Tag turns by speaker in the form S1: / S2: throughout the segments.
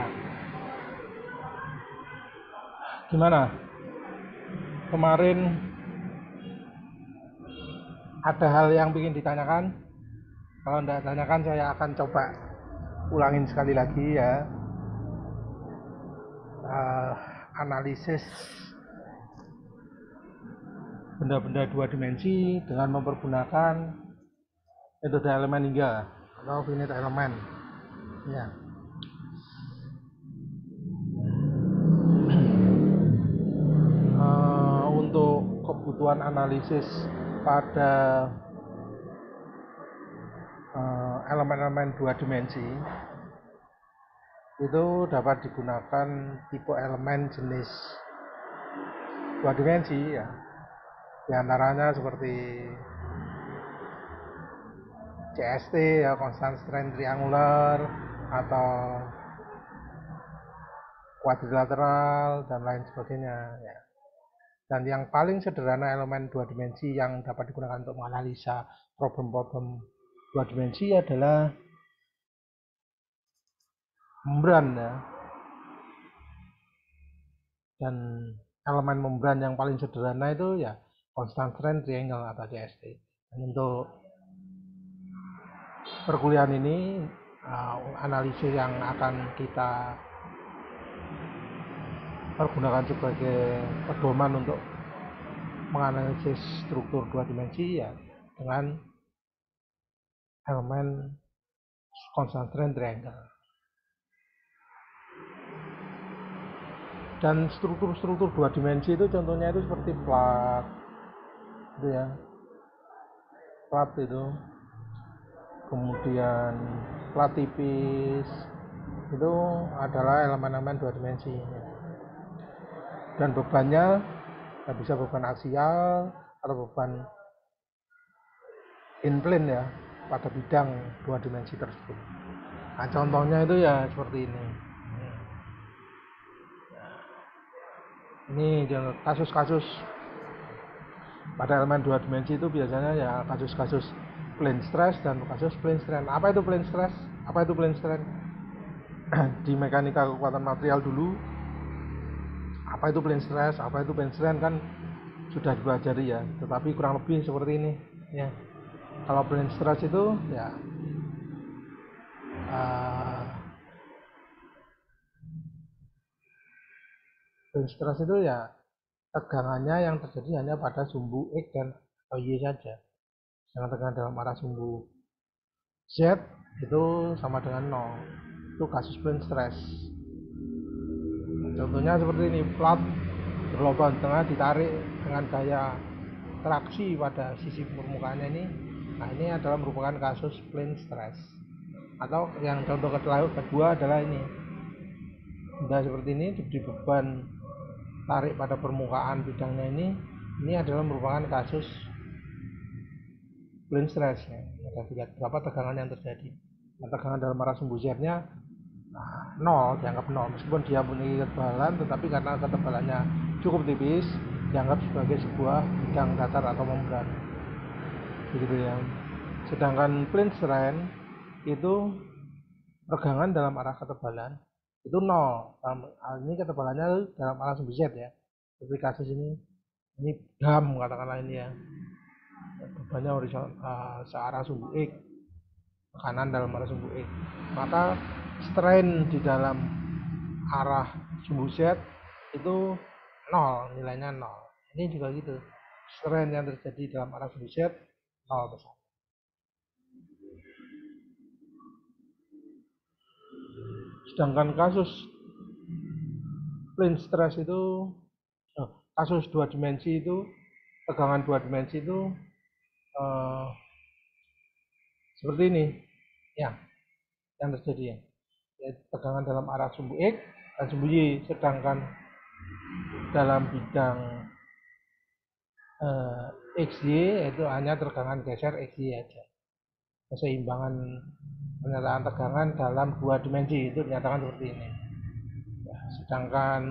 S1: Ya, gimana? Kemarin ada hal yang ingin ditanyakan? Kalau tidak tanyakan, saya akan coba ulangin sekali lagi ya. Analisis benda-benda dua dimensi dengan mempergunakan metode elemen hingga atau finite element. Ya. Untuk kebutuhan analisis pada elemen-elemen dua dimensi itu dapat digunakan tipe elemen jenis dua dimensi ya. Di antaranya seperti CST ya, constant strain triangular, atau quadrilateral dan lain sebagainya ya. Dan yang paling sederhana elemen dua dimensi yang dapat digunakan untuk menganalisa problem-problem dua dimensi adalah membran ya. Dan elemen membran yang paling sederhana itu ya constant strain triangle atau CST. Dan untuk perkuliahan ini analisis yang akan kita pergunakan sebagai pedoman untuk menganalisis struktur dua dimensi ya dengan elemen constant strain triangle. Dan struktur-struktur dua dimensi itu contohnya itu seperti plat itu ya, plat itu, kemudian plat tipis itu adalah elemen-elemen dua dimensi. Dan bebannya bisa beban aksial atau beban in plane ya pada bidang dua dimensi tersebut. Nah, contohnya itu ya seperti ini. Ini kasus-kasus pada elemen dua dimensi itu biasanya ya kasus-kasus plane stress dan kasus plane strain. Apa itu plane stress? Apa itu plane strain? Di mekanika kekuatan material dulu, apa itu plane stress, apa itu plane strain kan sudah dipelajari ya, tetapi kurang lebih seperti ini ya. Kalau plane stress itu ya plane stress itu ya tegangannya yang terjadi hanya pada sumbu X dan Y saja. Dengan tegangan dalam arah sumbu Z itu sama dengan 0. Itu kasus plane stress. Contohnya seperti ini, plat berlubang tengah ditarik dengan gaya traksi pada sisi permukaannya ini. Nah, ini adalah merupakan kasus plane stress. Atau yang contoh kedua adalah ini. Benda seperti ini diberi beban tarik pada permukaan bidangnya ini adalah merupakan kasus plane stress ya. Kita lihat berapa tegangan yang terjadi. Nah, tegangan dalam arah sumbu Z-nya 0, dianggap 0 meskipun dia memiliki ketebalan, tetapi karena ketebalannya cukup tipis dianggap sebagai sebuah bidang datar atau membran begitu ya. Sedangkan plane strain itu tegangan dalam arah ketebalan itu 0. Ini ketebalannya dalam arah sumbu Z ya. Seperti kasus ini dam katakanlah ini ya, bebannya horizontal searah sumbu X, tekanan dalam arah sumbu X, maka strain di dalam arah sumbu Z itu 0, nilainya 0. Ini juga gitu, strain yang terjadi dalam arah sumbu Z 0 besar. Sedangkan kasus plane stress itu kasus dua dimensi itu, tegangan dua dimensi itu seperti ini ya yang terjadi ya, tegangan dalam arah sumbu X dan sumbu Y. Sedangkan dalam bidang XY itu hanya tegangan geser XY aja. Keseimbangan penyataan tegangan dalam dua dimensi itu dinyatakan seperti ini ya. Sedangkan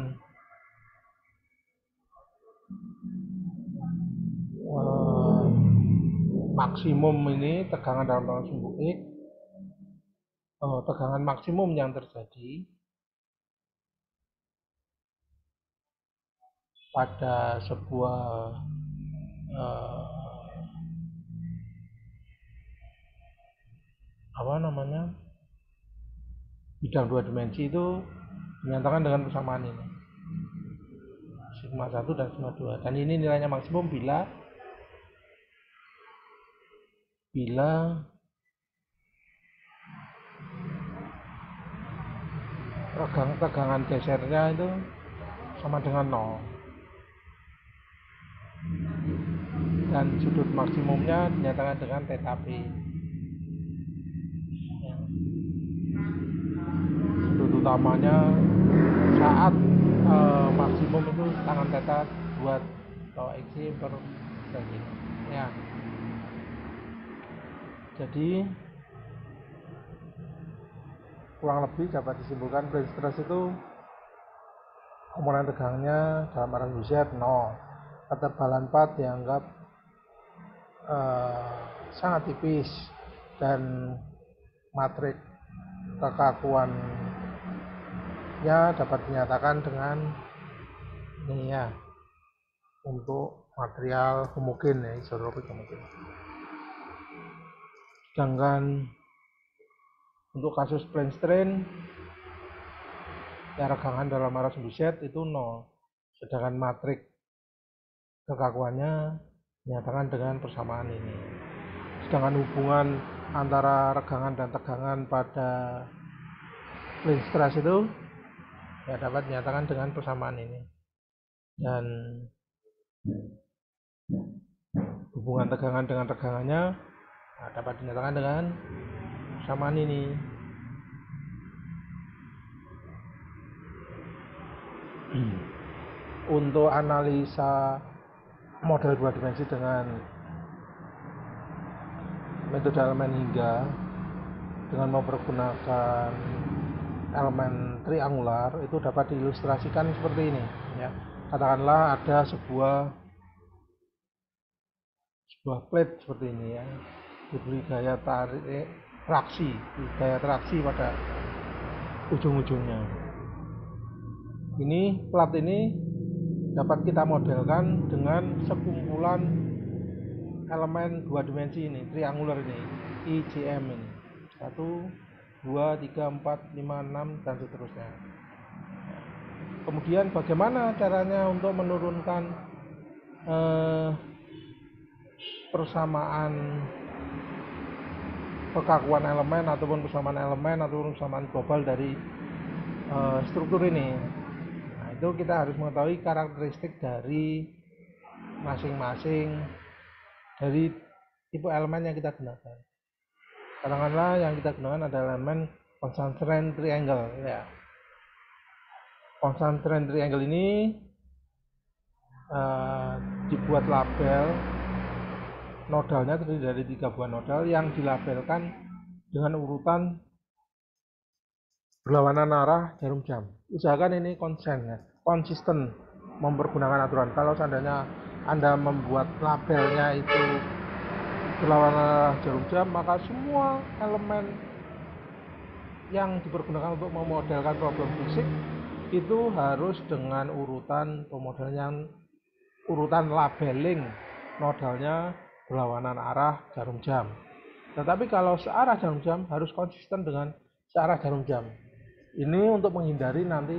S1: maksimum ini tegangan dalam sumbu X, tegangan maksimum yang terjadi pada sebuah bidang dua dimensi itu dinyatakan dengan persamaan ini, sigma 1 dan sigma 2, dan ini nilainya maksimum bila tegangan gesernya itu sama dengan 0 dan sudut maksimumnya dinyatakan dengan theta p. Sudut utamanya saat maksimum itu tangan theta buat xy per segini ya. Jadi kurang lebih dapat disimpulkan plane stress itu komponen tegangnya dalam arah Z 0, ketebalan part dianggap sangat tipis, dan matrik kekakuannya dapat dinyatakan dengan ini ya, untuk material homogen ya, isotropik homogen. Sedangkan untuk kasus plane strain ya, regangan dalam arah sumbu Z itu 0, sedangkan matrik kekakuannya dinyatakan dengan persamaan ini. Sedangkan hubungan antara regangan dan tegangan pada plane stress itu ya dapat dinyatakan dengan persamaan ini, dan hubungan tegangan dengan tegangannya dapat dinyatakan dengan persamaan ini. Untuk analisa model dua dimensi dengan metode elemen hingga dengan mempergunakan elemen triangular itu dapat diilustrasikan seperti ini ya. Katakanlah ada sebuah plate seperti ini ya, diberi gaya traksi pada ujung-ujungnya. Ini plat ini dapat kita modelkan dengan sekumpulan elemen dua dimensi ini, triangular ini, IJM ini, 1, 2, 3, 4, 5, 6 dan seterusnya. Kemudian bagaimana caranya untuk menurunkan persamaan kekakuan elemen ataupun persamaan global dari struktur ini. Nah, itu kita harus mengetahui karakteristik dari masing-masing dari tipe elemen yang kita gunakan. Katakanlah yang kita gunakan adalah elemen concentric triangle ya. Concentric triangle ini dibuat label nodalnya terdiri dari 3 buah nodal yang dilabelkan dengan urutan berlawanan arah jarum jam. Usahakan ini konsisten mempergunakan aturan. Kalau seandainya Anda membuat labelnya itu berlawanan arah jarum jam, maka semua elemen yang dipergunakan untuk memodelkan problem fisik itu harus dengan urutan pemodelan, urutan labeling nodalnya berlawanan arah jarum jam. Tetapi kalau searah jarum jam harus konsisten dengan searah jarum jam. Ini untuk menghindari nanti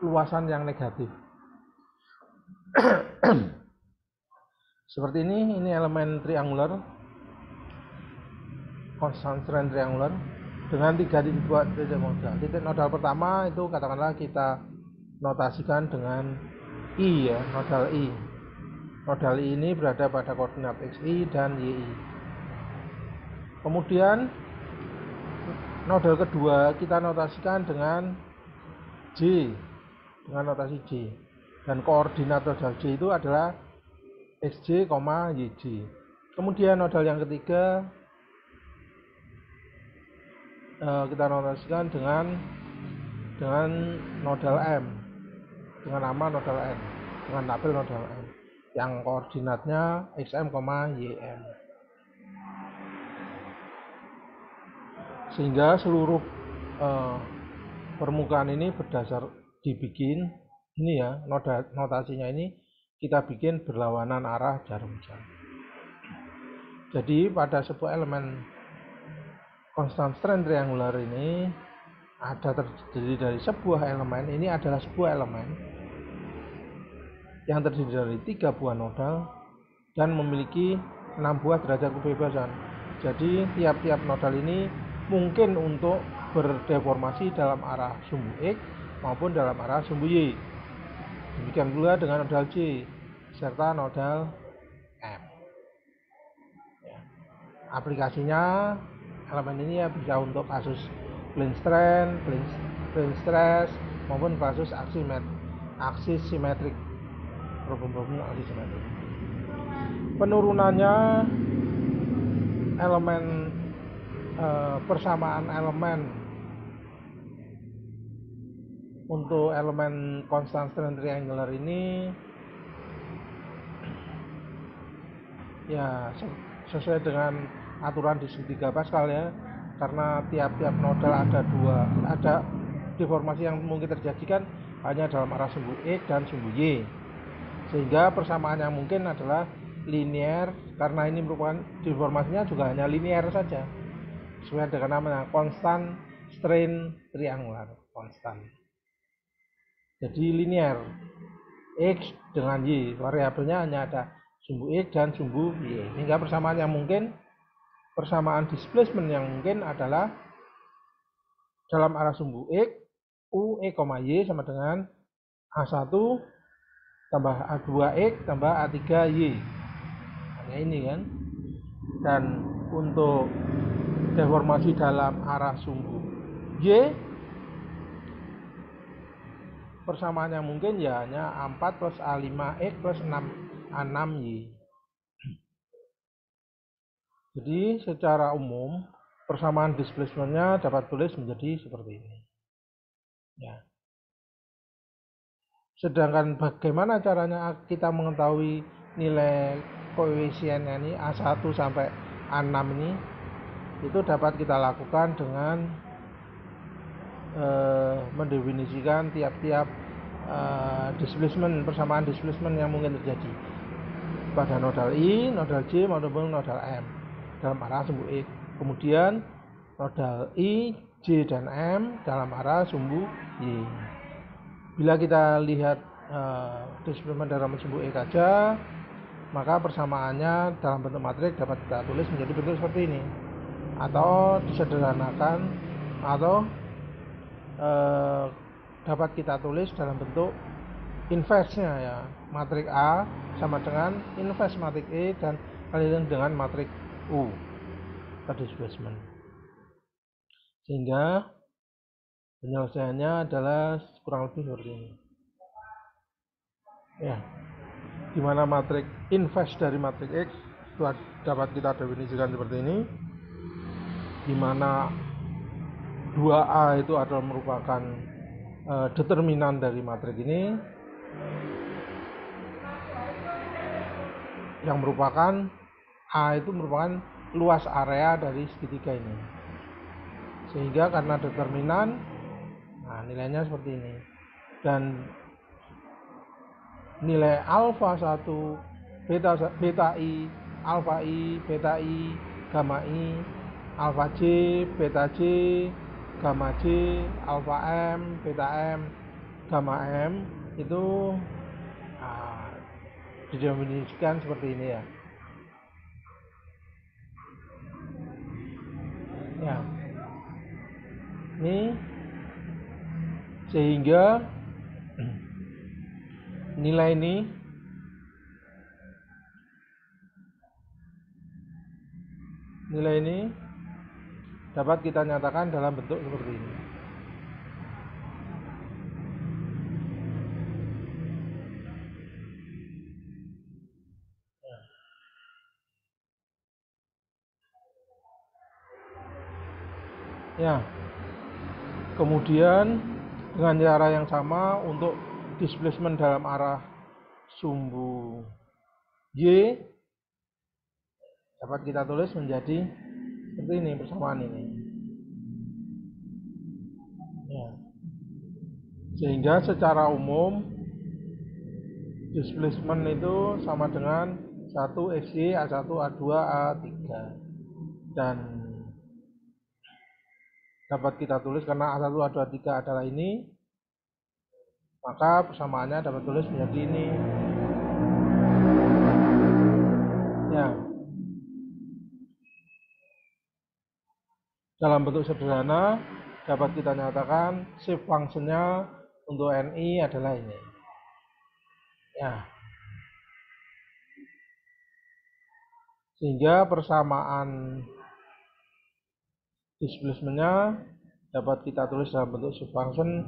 S1: luasan yang negatif. Seperti ini elemen triangular, concentric triangular dengan 3 titik nodal. Titik nodal pertama itu katakanlah kita notasikan dengan I ya, nodal I. Nodal I ini berada pada koordinat XI dan YI. Kemudian nodal kedua kita notasikan dengan J, dengan notasi J. Dan koordinat nodal J itu adalah XJ, YJ. Kemudian nodal yang ketiga kita notasikan dengan nodal M, dengan nama nodal M, dengan label nodal M yang koordinatnya XM, YM. Sehingga seluruh permukaan ini berdasar dibikin ini ya, notasinya ini kita bikin berlawanan arah jarum jam. Jadi pada sebuah elemen constant strain triangular ini ada terdiri dari sebuah elemen. Ini adalah sebuah elemen yang terdiri dari 3 buah nodal dan memiliki 6 buah derajat kebebasan. Jadi tiap-tiap nodal ini mungkin untuk berdeformasi dalam arah sumbu X maupun dalam arah sumbu Y. Demikian pula dengan nodal J serta nodal M. Aplikasinya elemen ini ya bisa untuk kasus plane strain, plane stress maupun kasus aksis simetrik, problem aksis simetrik. Penurunannya elemen persamaan elemen untuk elemen constant strain triangular ini ya sesuai dengan aturan di 3 Pascal ya, karena tiap-tiap nodal ada deformasi yang mungkin terjadi kan hanya dalam arah sumbu X dan sumbu Y, sehingga persamaan yang mungkin adalah linear, karena ini merupakan deformasinya juga hanya linear saja sesuai dengan namanya constant strain triangular, konstan. Jadi linear X dengan Y, variabelnya hanya ada sumbu X dan sumbu Y, sehingga persamaan yang mungkin, persamaan displacement yang mungkin adalah dalam arah sumbu X U E, Y sama dengan A1 tambah A2X tambah A3Y. Hanya ini kan. Dan untuk deformasi dalam arah sumbu Y, persamaan yang mungkin ya hanya A4 plus A5X plus A6Y. Jadi secara umum persamaan displacementnya dapat tulis menjadi seperti ini. Ya. Sedangkan bagaimana caranya kita mengetahui nilai koefisiennya ini A1 sampai A6 ini, itu dapat kita lakukan dengan mendefinisikan tiap-tiap displacement, persamaan displacement yang mungkin terjadi pada nodal I, nodal J maupun nodal M dalam arah sumbu X. Kemudian nodal I, J dan M dalam arah sumbu Y. Bila kita lihat displacement dalam sumbu X saja, maka persamaannya dalam bentuk matrik dapat kita tulis menjadi bentuk seperti ini, atau disederhanakan, atau dapat kita tulis dalam bentuk inverse-nya ya, matrik A sama dengan inverse matrik E dan kalian dengan matrik U atau displacement. Sehingga penyelesaiannya adalah kurang lebih seperti ini. Ya, dimana matrik inverse dari matrik X dapat kita definisikan seperti ini, dimana 2A itu adalah merupakan determinan dari matrik ini, yang merupakan A itu merupakan luas area dari segitiga ini, sehingga karena determinan, nah nilainya seperti ini. Dan nilai alfa 1, beta I, alfa I, beta I, gamma I, alfa J, beta J, gamma J, alfa M, beta M, gamma M itu didefinisikan seperti ini ya. Ya, ini sehingga nilai ini dapat kita nyatakan dalam bentuk seperti ini. Ya, kemudian dengan cara yang sama untuk displacement dalam arah sumbu Y dapat kita tulis menjadi seperti ini, persamaan ini. Ya. Sehingga secara umum displacement itu sama dengan 1 XY A1 A2 A3, dan dapat kita tulis karena A1 A2 A3 adalah ini, maka persamaannya dapat tulis menjadi ini. Ya, dalam bentuk sederhana dapat kita nyatakan shift functionnya untuk NI adalah ini. Ya, sehingga persamaan displacementnya dapat kita tulis dalam bentuk shift function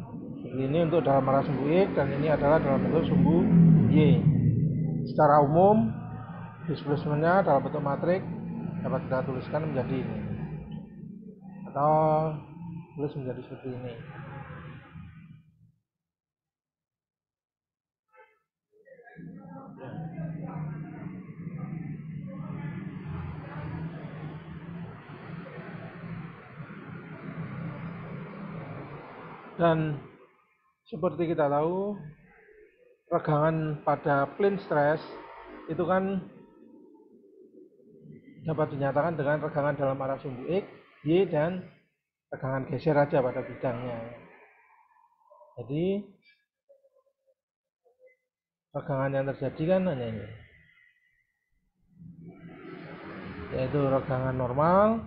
S1: ini untuk dalam arah sumbu X, dan ini adalah dalam bentuk sumbu Y. Secara umum displacementnya dalam bentuk matriks dapat kita tuliskan menjadi ini, atau tulis menjadi seperti ini. Dan seperti kita tahu, regangan pada plane stress itu kan dapat dinyatakan dengan regangan dalam arah sumbu X, Y, dan regangan geser aja pada bidangnya. Jadi regangan yang terjadi kan hanya ini, yaitu regangan normal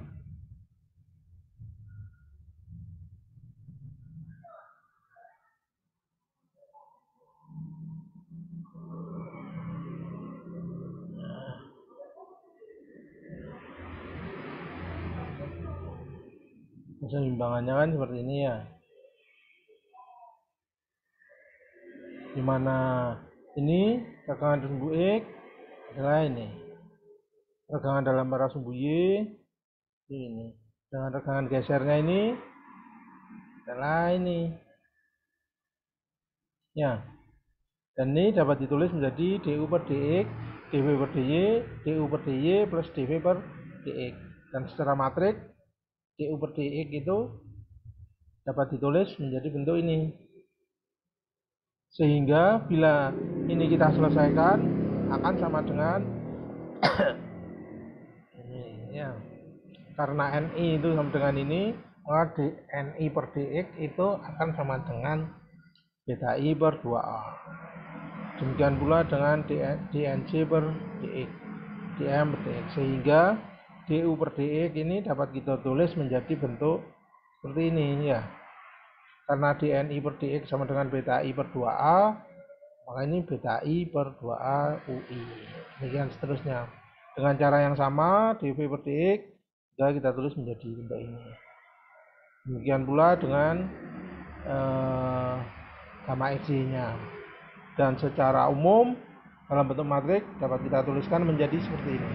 S1: keseimbangannya kan seperti ini ya, dimana ini regangan sumbu X adalah ini, regangan dalam arah sumbu Y ini, dengan regangan gesernya ini adalah ini ya. Dan ini dapat ditulis menjadi du per dx, dv per dy, du per dy plus dv per dx. Dan secara matriks du per dx itu dapat ditulis menjadi bentuk ini. Sehingga bila ini kita selesaikan akan sama dengan ini ya. Karena ni itu sama dengan ini, maka ni per dx itu akan sama dengan beta I per 2a. Demikian pula dengan dnc per dx, dm per dx, sehingga du per dx ini dapat kita tulis menjadi bentuk seperti ini ya. Karena dni per dx sama dengan beta I per 2a, maka ini beta I per 2a UI. Demikian seterusnya. Dengan cara yang sama, dv per dx juga kita tulis menjadi bentuk ini. Demikian pula dengan gamma xy-nya. Dan secara umum dalam bentuk matriks dapat kita tuliskan menjadi seperti ini,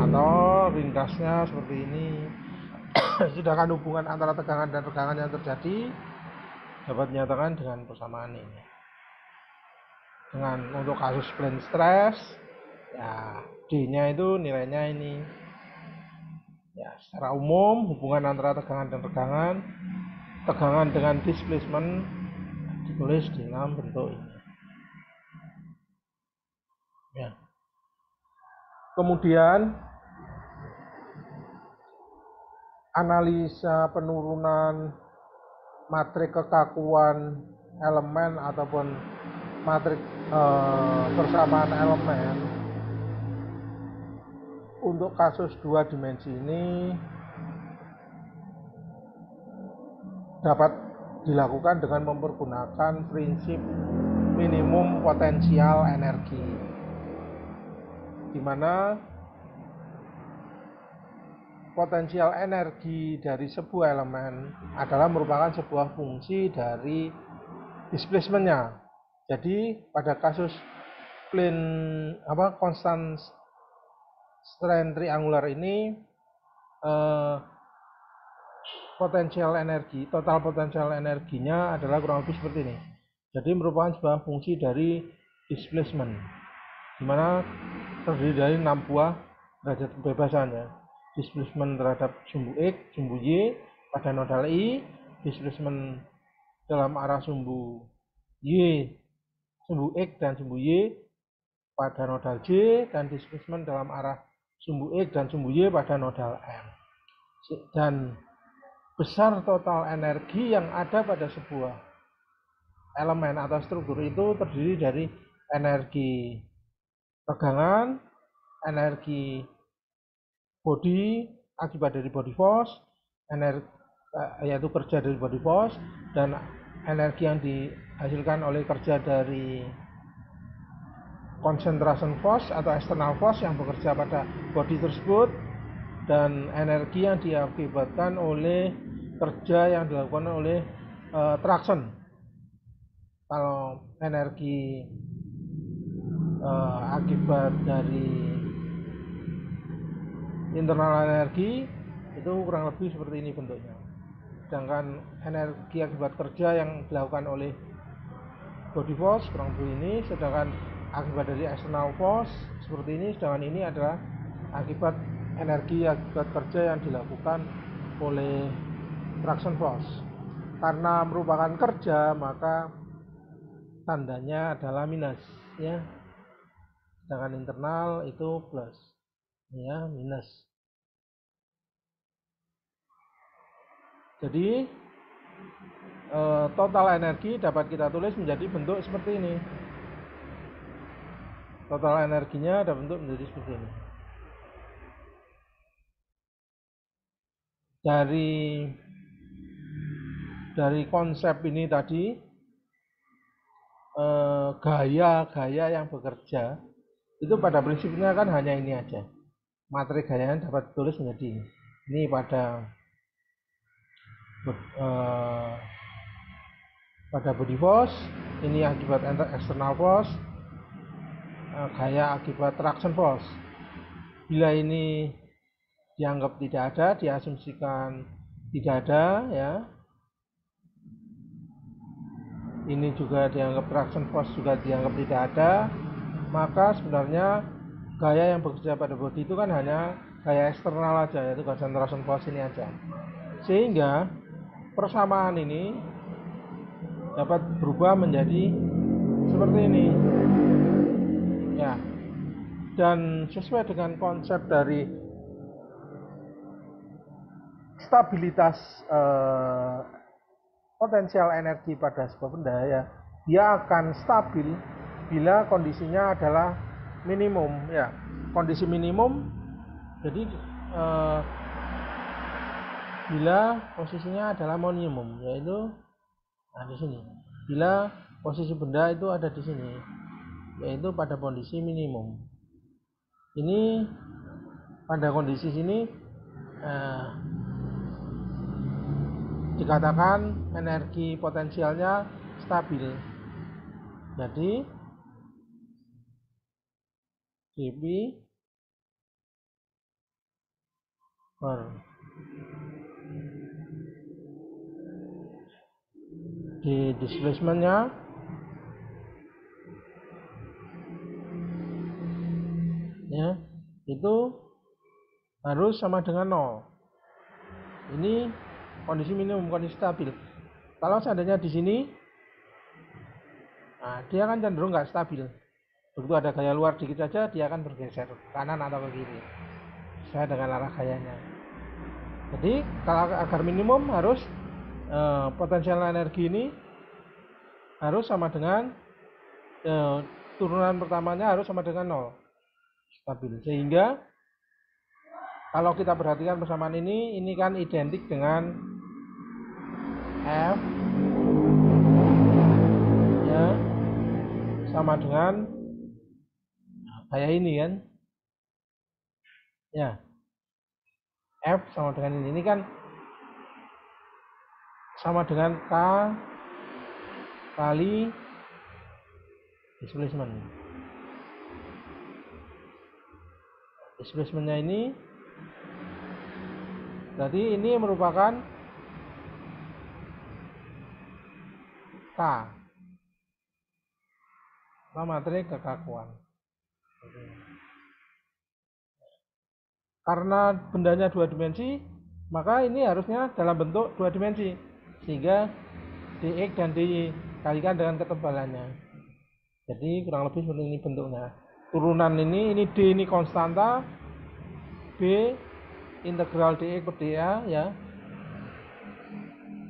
S1: atau ringkasnya seperti ini. Sedangkan hubungan antara tegangan dan regangan yang terjadi dapat dinyatakan dengan persamaan ini. Dengan untuk kasus plane stress ya, D-nya itu nilainya ini ya. Secara umum hubungan antara tegangan dan regangan, tegangan dengan displacement ditulis dalam bentuk ini ya. Kemudian analisa penurunan matriks kekakuan elemen ataupun matriks persamaan elemen untuk kasus 2 dimensi ini dapat dilakukan dengan mempergunakan prinsip minimum potensial energi, di mana potensial energi dari sebuah elemen adalah merupakan sebuah fungsi dari displacementnya. Jadi pada kasus plane constant strain triangular ini potensial energi, total potensial energinya adalah kurang lebih seperti ini. Jadi merupakan sebuah fungsi dari displacement, di mana terdiri dari 6 buah derajat kebebasannya. Displacement terhadap sumbu X, sumbu Y pada nodal I, displacement dalam arah sumbu Y, sumbu X dan sumbu Y pada nodal J, dan displacement dalam arah sumbu X dan sumbu Y pada nodal M. Dan besar total energi yang ada pada sebuah elemen atau struktur itu terdiri dari energi tegangan, energi body akibat dari body force, yaitu kerja dari body force, dan energi yang dihasilkan oleh kerja dari concentration force atau external force yang bekerja pada body tersebut, dan energi yang diakibatkan oleh kerja yang dilakukan oleh traction. Kalau energi akibat dari internal energi itu kurang lebih seperti ini bentuknya. Sedangkan energi akibat kerja yang dilakukan oleh body force kurang lebih ini, sedangkan akibat dari external force seperti ini, sedangkan ini adalah akibat energi akibat kerja yang dilakukan oleh traction force. Karena merupakan kerja, maka tandanya adalah minus, ya. Sedangkan internal itu plus, ya, minus. Jadi total energi dapat kita tulis menjadi bentuk seperti ini. Total energinya ada bentuk menjadi seperti ini. Dari konsep ini tadi, gaya yang bekerja itu pada prinsipnya kan hanya ini aja. Materi gayanya dapat ditulis menjadi ini pada body force, ini akibat external force, gaya akibat traction force. Bila ini dianggap tidak ada, diasumsikan tidak ada, ya. Ini juga dianggap traction force juga dianggap tidak ada, maka sebenarnya gaya yang bekerja pada body itu kan hanya gaya eksternal aja, yaitu concentration force ini aja. Sehingga persamaan ini dapat berubah menjadi seperti ini, ya. Dan sesuai dengan konsep dari stabilitas potensial energi pada sebuah benda, ya, dia akan stabil bila kondisinya adalah minimum, ya. Kondisi minimum, jadi bila posisinya adalah minimum, yaitu di sini. Bila posisi benda itu ada di sini, yaitu pada kondisi minimum. Ini pada kondisi sini dikatakan energi potensialnya stabil. Jadi dP per di displacementnya ya, itu harus sama dengan 0. Ini kondisi minimum, kondisi stabil. Kalau seandainya di sini, nah, dia kan cenderung nggak stabil. Begitu ada gaya luar dikit saja, dia akan bergeser kanan atau ke kiri sesuai dengan arah gayanya. Jadi kalau agar minimum harus potensial energi ini harus sama dengan turunan pertamanya harus sama dengan 0, stabil. Sehingga kalau kita perhatikan persamaan ini kan identik dengan F, ya, sama dengan kayak ini kan, ya. F sama dengan ini kan sama dengan K kali displacement. Displacementnya ini berarti ini merupakan K, materi kekakuan. Karena bendanya 2 dimensi, maka ini harusnya dalam bentuk 2 dimensi, sehingga dx dan dikalikan dengan ketebalannya. Jadi kurang lebih seperti ini bentuknya. Turunan ini D ini konstanta, B integral dx per dA ya.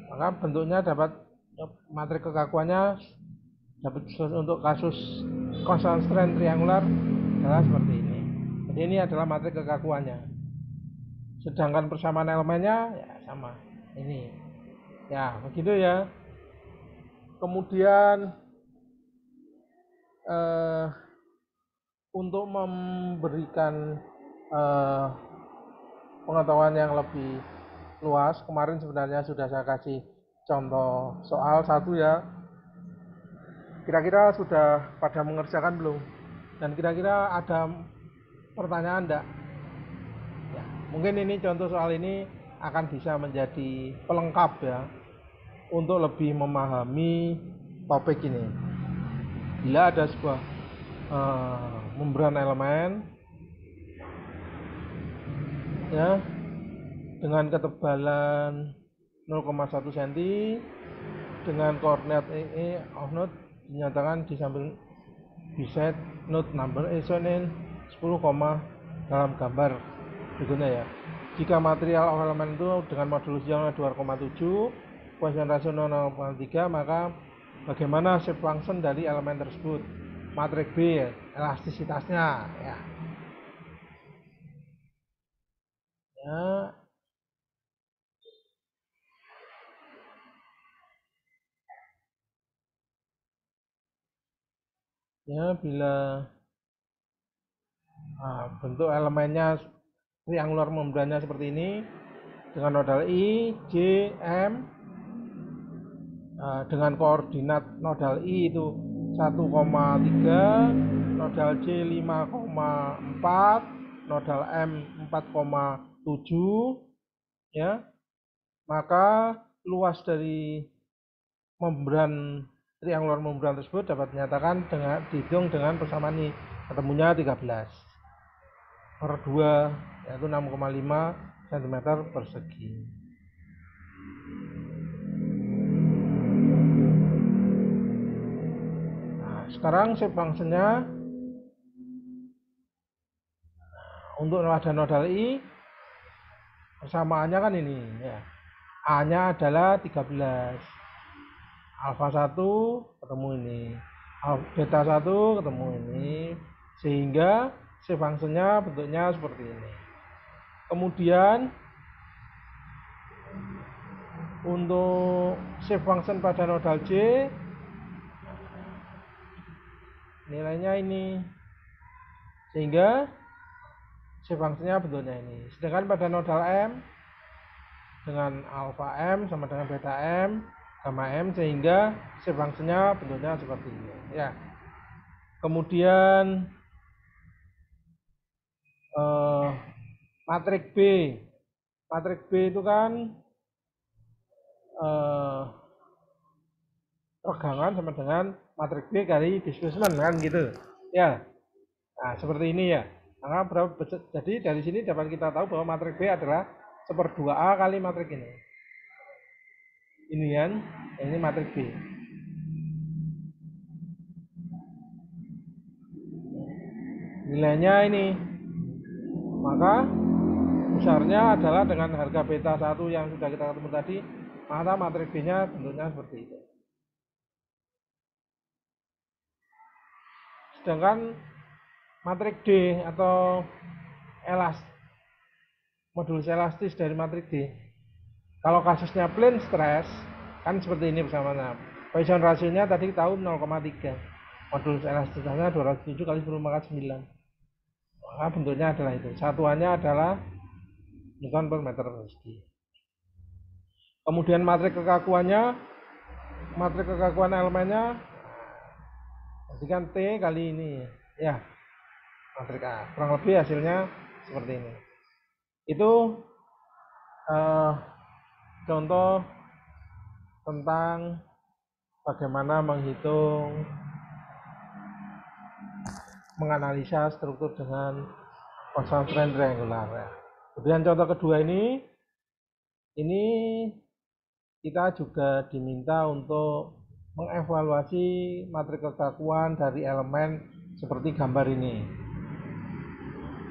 S1: Maka bentuknya dapat matrik kekakuannya dapat untuk kasus constant strain triangular adalah seperti ini. Jadi ini adalah matrik kekakuannya. Sedangkan persamaan elemennya ya sama. Ini. Ya, begitu ya. Kemudian untuk memberikan pengetahuan yang lebih luas, kemarin sebenarnya sudah saya kasih contoh soal satu ya. Kira-kira sudah pada mengerjakan belum? Dan kira-kira ada pertanyaan enggak? Ya, mungkin ini contoh soal ini akan bisa menjadi pelengkap ya untuk lebih memahami topik ini. Bila ada sebuah membran elemen ya dengan ketebalan 0,1 cm dengan koordinat of node dinyatakan di samping biset node number SNN 10, dalam gambar berikutnya ya. Jika material of elemen itu dengan modulus yang 2,7, Poisson ratio 0,3, maka bagaimana shape function dari elemen tersebut? Matrik B ya, elastisitasnya ya. Ya, bila bentuk elemennya triangular membrannya seperti ini dengan nodal I, J, M dengan koordinat nodal I itu 1,3, nodal J 5,4, nodal M 4,7 ya, maka luas dari membran triangular membran tersebut dapat dinyatakan dengan dihitung dengan persamaan ini, ketemunya 13 per 2 yaitu 6,5 cm persegi. Nah, sekarang shape function-nya untuk pada nodal I persamaannya kan ini ya. A-nya adalah 13. Alfa 1 ketemu ini. Beta 1 ketemu ini. Sehingga shape function-nya bentuknya seperti ini. Kemudian untuk shape function pada nodal J nilainya ini. Sehingga shape function-nya bentuknya ini. Sedangkan pada nodal M dengan alfa M sama dengan beta M, gamma M, sehingga shape function-nya bentuknya seperti ini ya. Kemudian matrik B. Matrik B itu kan regangan sama dengan matrik B kali displacement kan gitu ya. Nah, seperti ini ya. Nah, jadi dari sini dapat kita tahu bahwa matrik B adalah 1/2A kali matrik ini. Ini kan, ini matrik B. Nilainya ini. Maka besarnya adalah dengan harga beta 1 yang sudah kita ketemu tadi, maka matrik B-nya bentuknya seperti itu. Sedangkan matrik D atau modulus elastis dari matrik D, kalau kasusnya plane stress kan seperti ini bersamanya. Poisson rasionya tadi tahu 0,3, modulus elastisnya 207 kali 10⁻⁹. Maka bentuknya adalah itu. Satuannya adalah Newton per meter persegi. Kemudian matrik kekakuannya, matrik kekakuan elemennya, jadi kan T kali ini ya, matrik A. Kurang lebih hasilnya seperti ini. Itu contoh tentang bagaimana menganalisa struktur dengan constant strain triangular ya. Kemudian contoh kedua ini kita juga diminta untuk mengevaluasi matrik kekakuan dari elemen seperti gambar ini.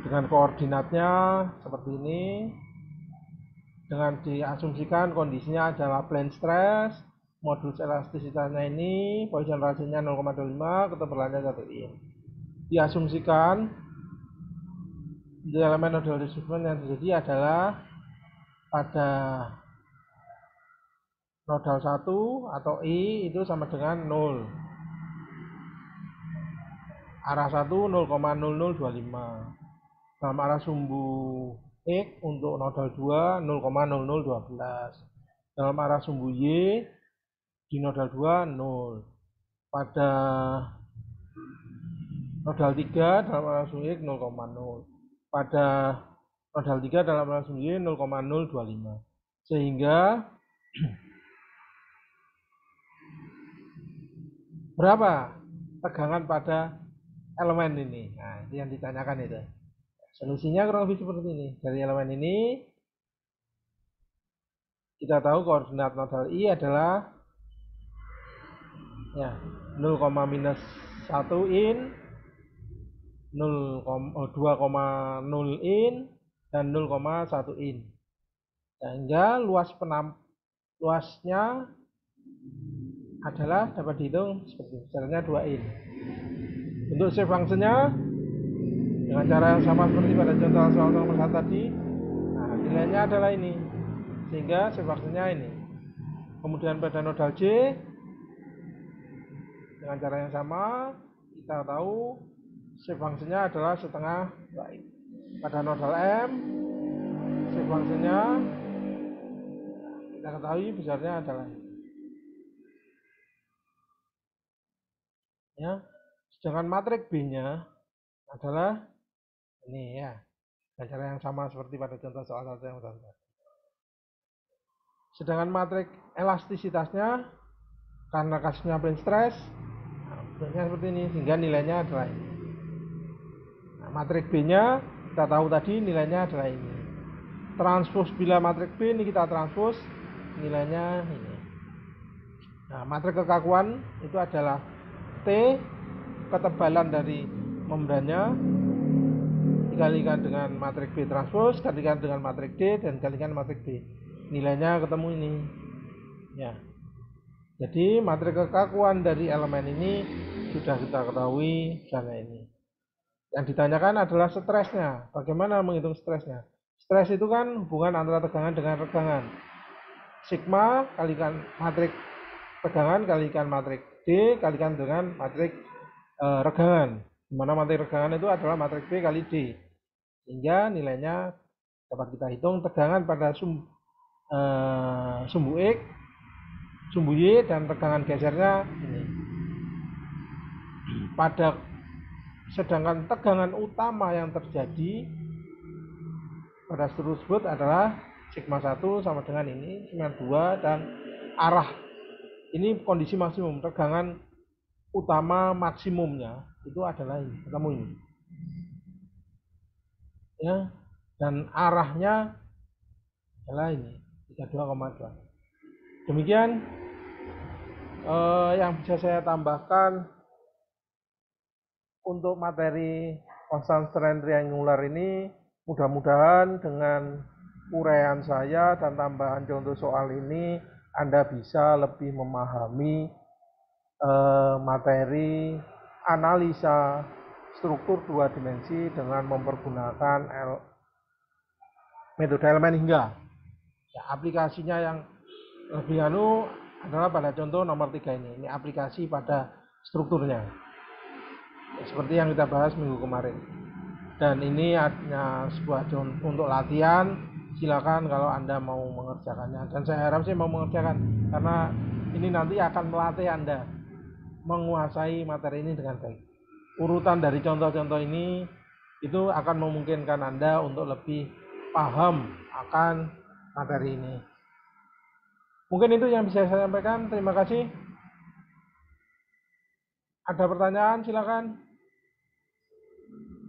S1: Dengan koordinatnya seperti ini, dengan diasumsikan kondisinya adalah plane stress, modulus elastisitasnya ini, Poisson ratio-nya 0,25, ketebalannya 1 in. Diasumsikan di elemen nodal displacement yang terjadi adalah pada nodal 1 atau I itu sama dengan 0. Arah 1 0,0025. Dalam arah sumbu X untuk nodal 2 0,0012. Dalam arah sumbu Y di nodal 2 0. Pada nodal 3 dalam arah sumbu X 0,0. Pada nodal 3 dalam arah sumbu Y 0,025. Sehingga berapa tegangan pada elemen ini? Nah, itu yang ditanyakan itu. Solusinya kurang lebih seperti ini. Dari elemen ini kita tahu koordinat nodal I adalah ya 0,-1 in, 2,0 in, dan 0,1 in. Sehingga luasnya adalah dapat dihitung seperti caranya 2 in. Untuk shape functionnya dengan cara yang sama seperti pada contoh soal nomor 1 tadi, nah nilainya adalah ini, sehingga shape functionnya ini. Kemudian pada nodal J dengan cara yang sama kita tahu shape functionnya adalah setengah 2 in. Pada nodal M shape functionnya kita ketahui besarnya adalah ini. Ya, sedangkan matrik B-nya adalah ini ya, dengan cara yang sama seperti pada contoh soal satu yang tadi. Sedangkan matrik elastisitasnya karena kasusnya plane stress, bentuknya seperti ini sehingga nilainya adalah ini. Nah, matrik B-nya kita tahu tadi nilainya adalah ini. Transpose bila matrik B ini kita transpose nilainya ini. Nah, matrik kekakuan itu adalah T, ketebalan dari membrannya, dikalikan dengan matrik B transpose, dikalikan dengan matrik D, dan dikalikan matrik B. Nilainya ketemu ini. Ya. Jadi matrik kekakuan dari elemen ini sudah kita ketahui caranya ini. Yang ditanyakan adalah stresnya. Bagaimana menghitung stresnya? Stres itu kan hubungan antara tegangan dengan regangan. Sigma kalikan matrik tegangan kalikan matrik D kalikan dengan matrik regangan. Di mana matrik regangan itu adalah matrik B kali D. Sehingga nilainya dapat kita hitung tegangan pada sumbu X, sumbu Y, dan tegangan gesernya ini. Sedangkan tegangan utama yang terjadi pada struktur tersebut adalah sigma 1 sama dengan ini, sigma 2, dan arah. Ini kondisi maksimum, tegangan utama maksimumnya itu adalah ini, ketemu ini. Ya, dan arahnya adalah ini, 32,2. Demikian yang bisa saya tambahkan untuk materi constant strain triangular ini. Mudah-mudahan dengan uraian saya dan tambahan contoh soal ini Anda bisa lebih memahami materi analisa struktur dua dimensi dengan mempergunakan metode elemen hingga. Ya, aplikasinya yang lebih adalah pada contoh nomor 3 ini. Ini aplikasi pada strukturnya. Ya, seperti yang kita bahas minggu kemarin. Dan ini hanya sebuah contoh untuk latihan. Silakan kalau Anda mau mengerjakannya. Dan saya harap sih mau mengerjakan karena ini nanti akan melatih Anda menguasai materi ini dengan baik. Urutan dari contoh-contoh ini itu akan memungkinkan Anda untuk lebih paham akan materi ini. Mungkin itu yang bisa saya sampaikan. Terima kasih. Ada pertanyaan silakan.